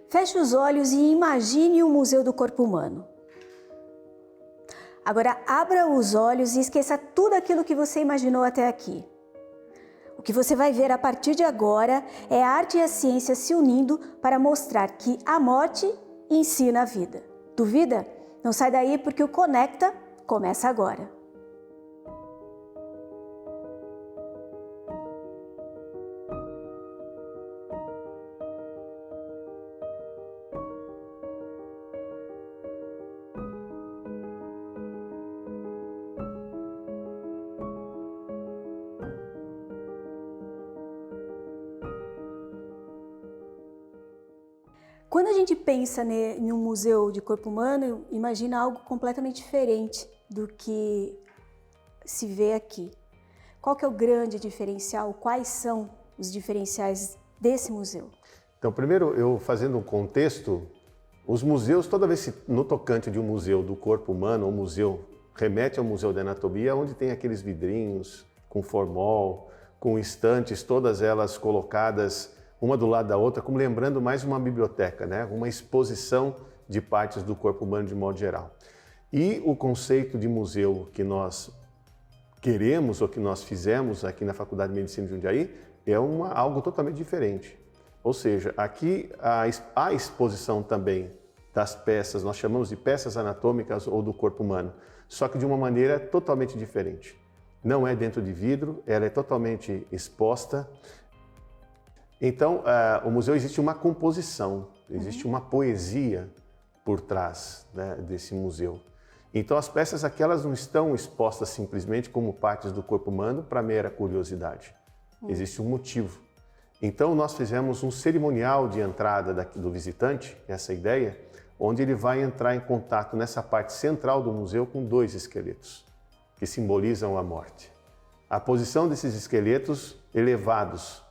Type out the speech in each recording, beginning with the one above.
Feche os olhos e imagine o Museu do Corpo Humano. Agora abra os olhos e esqueça tudo aquilo que você imaginou até aqui. O que você vai ver a partir de agora é a arte e a ciência se unindo para mostrar que a morte ensina a vida. Duvida? Não sai daí porque o Conecta começa agora. Quando a gente pensa em um museu de corpo humano, imagina algo completamente diferente do que se vê aqui. Qual que é o grande diferencial? Quais são os diferenciais desse museu? Então, primeiro, eu fazendo um contexto, os museus, toda vez no tocante de um museu do corpo humano, o museu remete ao Museu da Anatomia, onde tem aqueles vidrinhos com formol, com estantes, todas elas colocadas uma do lado da outra, como lembrando mais uma biblioteca, né? Uma exposição de partes do corpo humano de modo geral. E o conceito de museu que nós queremos ou que nós fizemos aqui na Faculdade de Medicina de Jundiaí é algo totalmente diferente. Ou seja, aqui a exposição também das peças, nós chamamos de peças anatômicas ou do corpo humano, só que de uma maneira totalmente diferente. Não é dentro de vidro, ela é totalmente exposta. Então, o museu existe uma composição, existe uma poesia por trás, né, desse museu. Então, as peças aqui elas não estão expostas simplesmente como partes do corpo humano para mera curiosidade. Existe um motivo. Então, nós fizemos um cerimonial de entrada do visitante, essa ideia, onde ele vai entrar em contato nessa parte central do museu com dois esqueletos, que simbolizam a morte. A posição desses esqueletos elevados,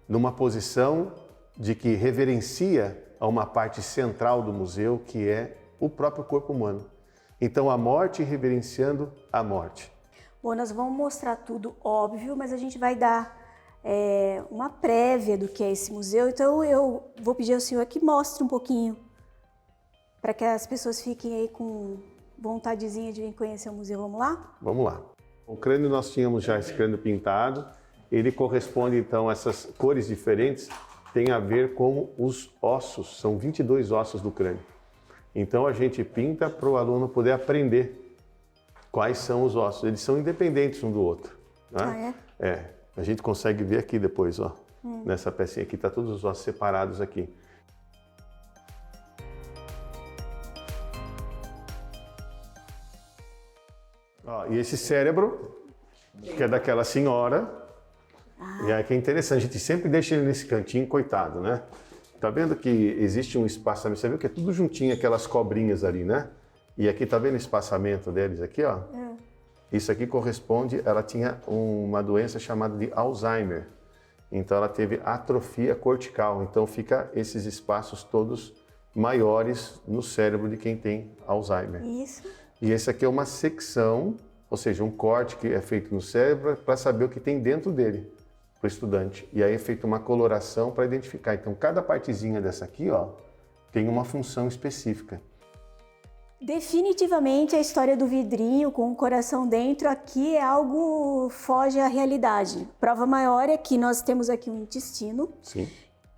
numa posição de que reverencia a uma parte central do museu, que é o próprio corpo humano. Então, a morte reverenciando a morte. Bom, nós vamos mostrar tudo, óbvio, mas a gente vai dar uma prévia do que é esse museu. Então, eu vou pedir ao senhor que mostre um pouquinho, para que as pessoas fiquem aí com vontadezinha de vir conhecer o museu. Vamos lá? Vamos lá. O crânio, nós tínhamos já esse crânio pintado. Ele corresponde, então, essas cores diferentes, tem a ver com os ossos, são 22 ossos do crânio. Então a gente pinta para o aluno poder aprender quais são os ossos, eles são independentes um do outro. Né? Ah, é? É, a gente consegue ver aqui depois, ó, nessa pecinha aqui, tá todos os ossos separados aqui. Ó, e esse cérebro, que é daquela senhora. E aí que é interessante, a gente sempre deixa ele nesse cantinho, coitado, né? Tá vendo que existe um espaçamento, você viu que é tudo juntinho, aquelas cobrinhas ali, né? E aqui, tá vendo o espaçamento deles aqui, ó? Isso aqui corresponde, ela tinha uma doença chamada de Alzheimer. Então ela teve atrofia cortical, então fica esses espaços todos maiores no cérebro de quem tem Alzheimer. Isso. E esse aqui é uma secção, ou seja, um corte que é feito no cérebro para saber o que tem dentro dele, para o estudante. E aí é feita uma coloração para identificar. Então, cada partezinha dessa aqui, ó, tem uma função específica. Definitivamente a história do vidrinho com o coração dentro aqui é algo foge à realidade. Prova maior é que nós temos aqui um intestino. Sim.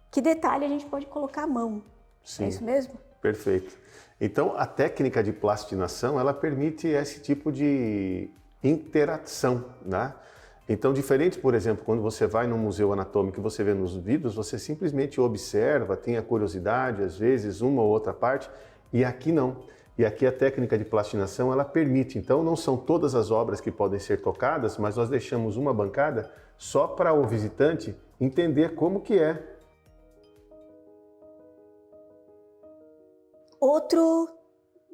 Que detalhe a gente pode colocar a mão. Sim. É isso mesmo? Perfeito. Então, a técnica de plastinação, ela permite esse tipo de interação, né? Então, diferente, por exemplo, quando você vai no museu anatômico e você vê nos vidros, você simplesmente observa, tem a curiosidade, às vezes, uma ou outra parte, e aqui não. E aqui a técnica de plastinação, ela permite. Então, não são todas as obras que podem ser tocadas, mas nós deixamos uma bancada só para o visitante entender como que é. Outro,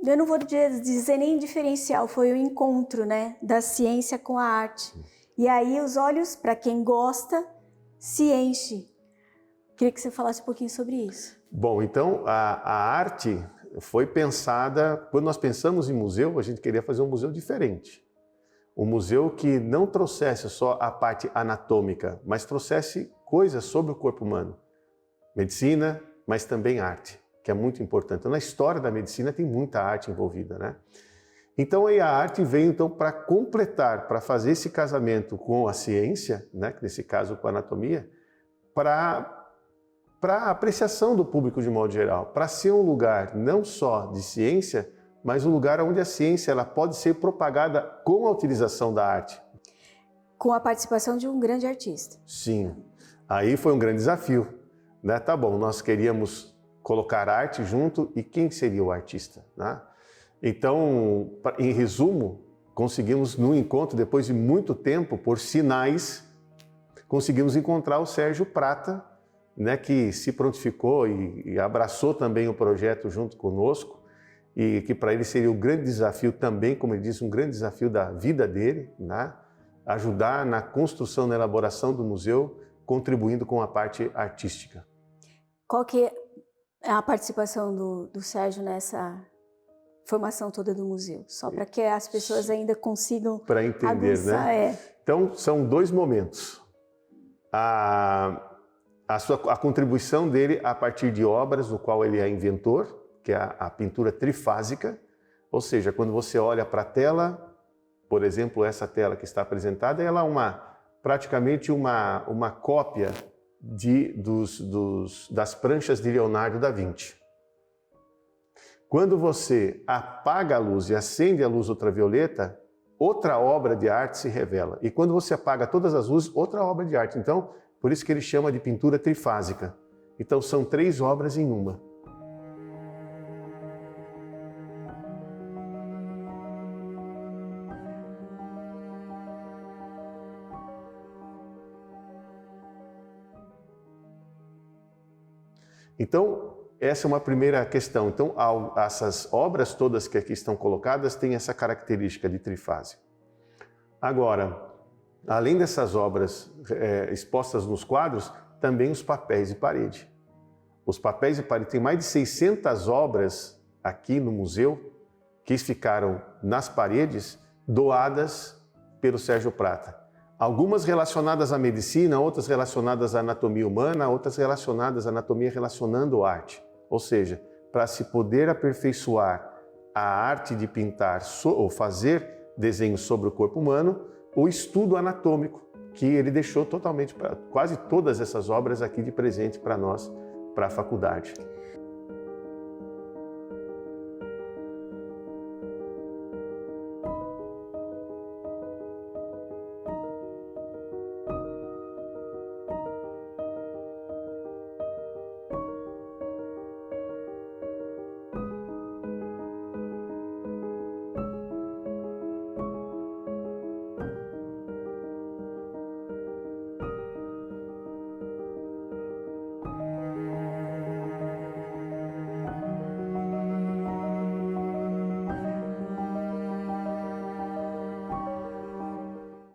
eu não vou dizer nem diferencial, foi o encontro, né, da ciência com a arte. E aí os olhos, para quem gosta, se enchem. Queria que você falasse um pouquinho sobre isso. Bom, então a arte foi pensada, quando nós pensamos em museu, a gente queria fazer um museu diferente. Um museu que não trouxesse só a parte anatômica, mas trouxesse coisas sobre o corpo humano. Medicina, mas também arte. que é muito importante. Então, na história da medicina tem muita arte envolvida, né? Então aí a arte veio então para completar, para fazer esse casamento com a ciência, né, nesse caso com a anatomia, para a apreciação do público de modo geral, para ser um lugar não só de ciência, mas um lugar onde a ciência ela pode ser propagada com a utilização da arte. Com a participação de um grande artista. Sim, aí foi um grande desafio, né? Tá bom, nós queríamos colocar arte junto e quem seria o artista, né? Então, em resumo, conseguimos no encontro, depois de muito tempo, por sinais, conseguimos encontrar o Sérgio Prata, né, que se prontificou e abraçou também o projeto junto conosco, e que para ele seria o grande desafio também, como ele disse, um grande desafio da vida dele, né, ajudar na construção, na elaboração do museu, contribuindo com a parte artística. Qual que é a participação do Sérgio nessa formação toda do museu? Só para que as pessoas ainda consigam para entender, aguçar, né? Então, são dois momentos. A contribuição dele a partir de obras, do qual ele é inventor, que é a pintura trifásica, ou seja, quando você olha para a tela, por exemplo, essa tela que está apresentada, ela é praticamente uma cópia das pranchas de Leonardo da Vinci. Quando você apaga a luz e acende a luz ultravioleta, outra obra de arte se revela. E quando você apaga todas as luzes, outra obra de arte. Então, por isso que ele chama de pintura trifásica. Então, são 3 obras em uma. Então, essa é uma primeira questão. Então, essas obras todas que aqui estão colocadas têm essa característica de trifase. Agora, além dessas obras expostas nos quadros, também os papéis de parede. Os papéis de parede, tem mais de 600 obras aqui no museu que ficaram nas paredes doadas pelo Sérgio Prata. Algumas relacionadas à medicina, outras relacionadas à anatomia humana, outras relacionadas à anatomia relacionando arte. Ou seja, para se poder aperfeiçoar a arte de pintar ou fazer desenhos sobre o corpo humano, o estudo anatômico, que ele deixou totalmente, quase todas essas obras aqui de presente para nós, para a faculdade.